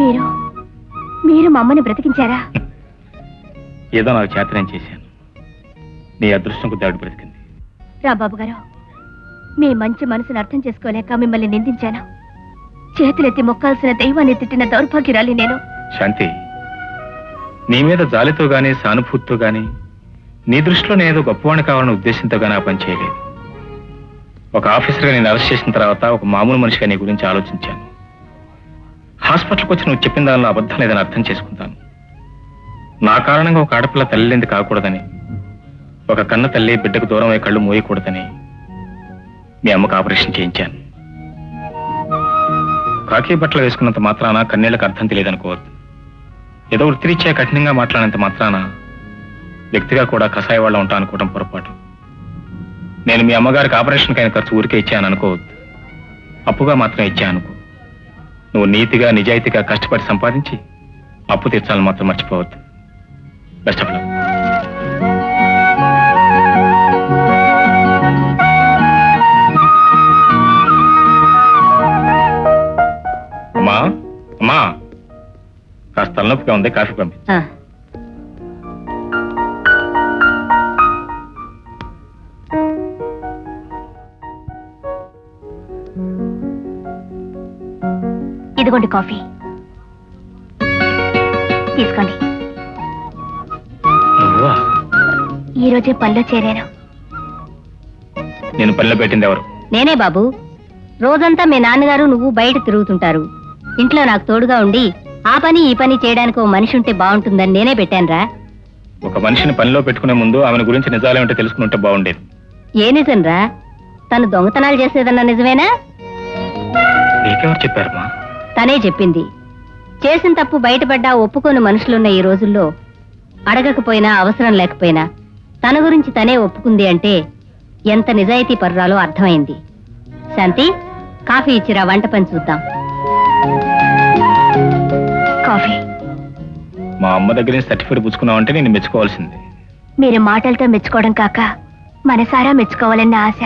మీరు మీరు మా అమ్మని బ్రతికించారా? ఏదో నాకు చేతనం చేశాను. నీ అదృష్టం కొద్ది ఆవిడ బ్రతికింది. రాబాబు గారు, మీ మంచి మనసును అర్థం చేసుకోలేక మిమ్మల్ని నిందించాను. చేతులెత్తి మొక్కాల్సిన దైవాన్ని తిట్టిన దౌర్భాగ్యురాలి నేను. శాంతి, నీ మీద జాలితో గానీ సానుభూతితో గానీ నీ దృష్టిలో నేనేదో గొప్పవాణి కావాలన్న ఉద్దేశంతో గానీ ఆ పని చేయలేదు. ఒక ఆఫీసర్గా నేను అరెస్ట్ చేసిన తర్వాత ఒక మామూలు మనిషిగా నీ గురించి ఆలోచించాను. హాస్పిటల్కి వచ్చి నువ్వు చెప్పిన దానిలో అబద్ధం లేదని అర్థం చేసుకుంటాను. నా కారణంగా ఒక ఆడపిల్ల తల్లింది కాకూడదని, ఒక కన్న తల్లి బిడ్డకు దూరం అయి కళ్ళు మోయకూడదని మీ అమ్మకు ఆపరేషన్ చేయించాను. కాకి బట్టలు వేసుకున్నంత మాత్రాన కన్నీళ్లకు అర్థం తెలియదనుకోవద్దు. ఏదో వృత్తిరీత్యా కఠినంగా మాట్లాడినంత మాత్రాన వ్యక్తిగా కూడా కషాయ వాళ్ళ ఉంటా అనుకోవడం పొరపాటు. నేను మీ అమ్మగారికి ఆపరేషన్కి అయిన ఖర్చు ఊరికే ఇచ్చాను అనుకోవద్దు. అప్పుగా మాత్రం ఇచ్చాను అనుకో. నువ్వు నీతిగా నిజాయితీగా కష్టపడి సంపాదించి అప్పు తీర్చాలని మాత్రం మర్చిపోవద్దు. Best of luck. అమ్మా అమ్మా, కాస్త తలనొప్పిగా ఉంది, కాఫీ పంపి. ఇదిగోండి కాఫీ, తీసుకోండి. నువ్వా? ఈ రోజే పనిలో చేరాను. నేను పనిలో పెట్టింది ఎవరు? నేనే బాబు. రోజంతా మీ నాన్నగారు నువ్వు బయట తిరుగుతుంటారు. ఇంట్లో నాకు తోడుగా ఉండి ఆ పని ఈ పని చేయడానికి ఓ మనిషి ఉంటే బాగుంటుందని నేనే పెట్టానురా. ఒక మనిషిని పనిలో పెట్టుకునే ముందు ఆమెను గురించి నిజాలేమిటో తెలుసుకుంటే బాగుండేది. ఏ నిజంరా? తను దొంగతనాలు చేసేదన్న నిజమేనా? నీకెవరు చెప్పారమ్మా? తనే చెప్పింది. చేసిన తప్పు బయటపడ్డా ఒప్పుకోని మనుషులున్న ఈ రోజుల్లో అడగకపోయినా అవసరం లేకపోయినా తన గురించి తనే ఒప్పుకుంది అంటే ఎంత నిజాయితీ పరురాలో అర్థమైంది. శాంతి, కాఫీ ఇచ్చిరా, వంట పని చూద్దాం. కాఫీ. మా అమ్మ దగ్గర సర్టిఫికేట్ పుచ్చుకున్నావంటే నేను మెచ్చుకోవాల్సిందే. మీరు మాటలతో మెచ్చుకోవడం కాక మనసారా మెచ్చుకోవాలన్న ఆశ.